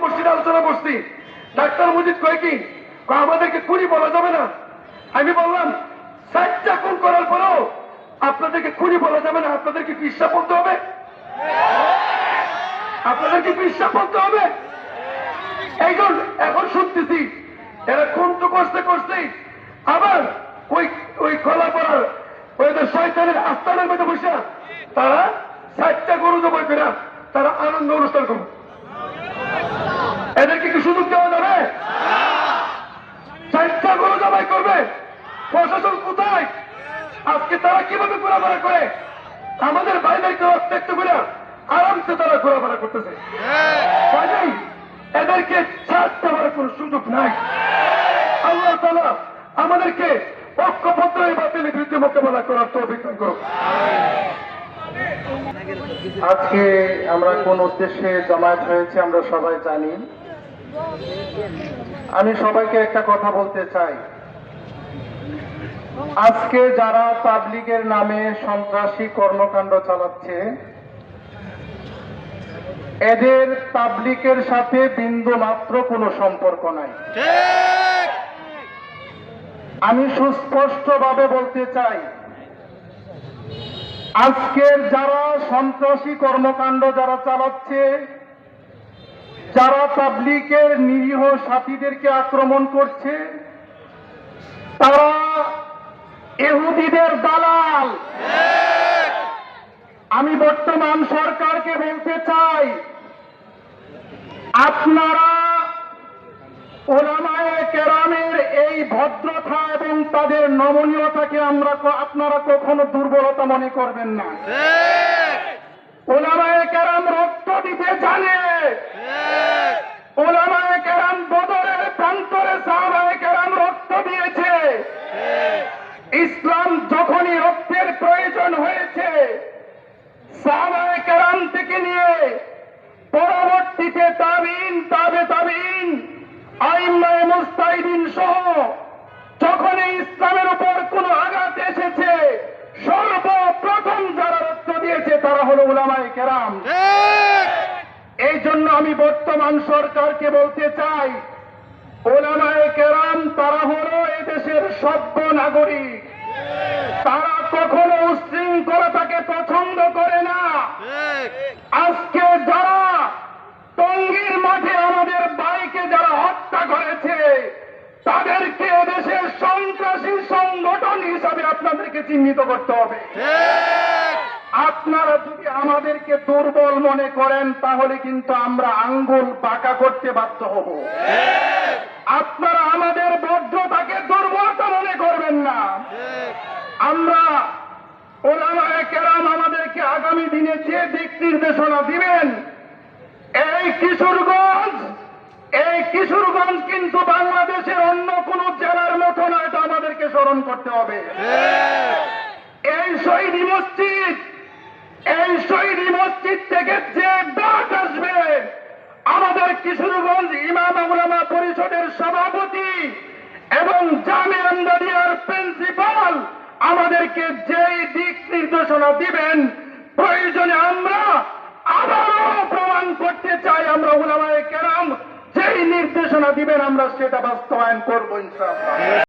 মসজিদে আলোচনা করছি, ডাক্তার মুজিদ কয় কি আমাদেরকে খুনি বলা যাবে না। আমি বললাম 60টা খুন করার পরেও আপনাদেরকে খুনি বলা যাবে না, আপনাদেরকে বিশ্বাস বলতে হবে, আপনাদেরকে বিশ্বাস বলতে হবে। এইজন এখন শুনতেছি এরা খুন তো করতে করতেই আবার ওই ওই কলাপাড়ার ওই শয়তানের আস্থানের মধ্যে বসে তারা 60টা গরু জবাই করে তারা আনন্দ অনুষ্ঠান করবে। এদেরকে কি সুযোগ দেওয়া যাবে? 60টা গরু জবাই করবে, প্রশাসন কোথায়? আজকে তারা কিভাবে ঘোরাফেরা করে? আমাদের বাইরেকে রক্তাক্ত করে আরামসে তারা ঘোরাফেরা করতেছে। এদেরকে ছাড় দেওয়ার কোন সুযোগ নাই। আল্লাহ তাআলা আমাদেরকে ঐক্যবদ্ধ এই বাতিলের বিরুদ্ধে মোকাবেলা করার তৌফিক দান করুন। আজকে আমরা কোন উদ্দেশ্যে জমায়েত হয়েছে আমরা সবাই জানি। আমি সবাইকে একটা কথা বলতে চাই, আজকে যারা তাবলীগের নামে সন্ত্রাসী কর্মকাণ্ড চালাচ্ছে এদের তাবলীগের সাথে বিন্দু মাত্র কোনো সম্পর্ক নাই। আমি সুস্পষ্টভাবে বলতে চাই, আজকের যারা সন্ত্রাসী কর্মকাণ্ড যারা চালাচ্ছে, যারা তাবলীগের নিরীহ সাথীদেরকে আক্রমণ করছে, তারা ইহুদিদের দালাল। আমি বর্তমান সরকারকে বলতে চাই, আপনারা উলামায়ে কেরামের এই ভদ্রতা এবং তাদের নমনীয়তাকে আপনারা কখনো দুর্বলতা মনে করবেন না। উলামায়ে কেরাম রক্ত দিতে জানে। উলামায়ে কেরাম বদরের প্রান্তরে সাহাবায়ে কেরাম রক্ত দিয়েছে। ইসলাম যখনই রক্তের প্রয়োজন হয়েছে সাহাবায়ে কেরাম থেকে নিয়ে পরবর্তীতে তাবিঈন, তাবে তাবিঈন, আইম্মায়ে মুজতাহিদিন সহ যখন ইসলামের উপর কোন আঘাত এসেছে সর্বপ্রথম যারা রক্ত দিয়েছে তারা হলো উলামায়ে কেরাম। এই জন্য আমি বর্তমান সরকারকে বলতে চাই, উলামায়ে কেরাম তারা হলো এদেশের সভ্য নাগরিক। তারা কখনো উশৃঙ্খলতাকে পছন্দ করে না। আজকে যারা টঙ্গীর মাঠে আমাদের ভাইকে যারা হত্যা করেছে তাদেরকে এদেশের সন্ত্রাসী সংগঠন হিসাবে আপনাদেরকে চিহ্নিত করতে হবে। আপনারা যদি আমাদেরকে দুর্বল মনে করেন তাহলে কিন্তু আমরা আঙ্গুল বাঁকা করতে বাধ্য হব। আপনারা আমাদের বদ্ধতাকে দুর্বলতা মনে করবেন না। আমরা উলামায়ে কেরাম আমাদেরকে আগামী দিনে যে দিক নির্দেশনা দিবেন, এই কিশোরগঞ্জ কিন্তু বাংলাদেশের অন্য কোন জেলার মতো না, এটা আমাদেরকে স্মরণ করতে হবে। এই শহীদ মসজিদ থেকে যে ডাক আসবে আমাদের কিশোরগঞ্জ ইমাম উলামা পরিষদের সভাপতি এবং জামে আমদানিয়ার প্রিন্সিপাল আমাদেরকে যেই দিক নির্দেশনা দিবেন, প্রয়োজনে আমরা আবারও প্রমাণ করতে চাই আমরা উলামায়ে কেরাম যেই নির্দেশনা দিবেন আমরা সেটা বাস্তবায়ন করবো ইনশাআল্লাহ।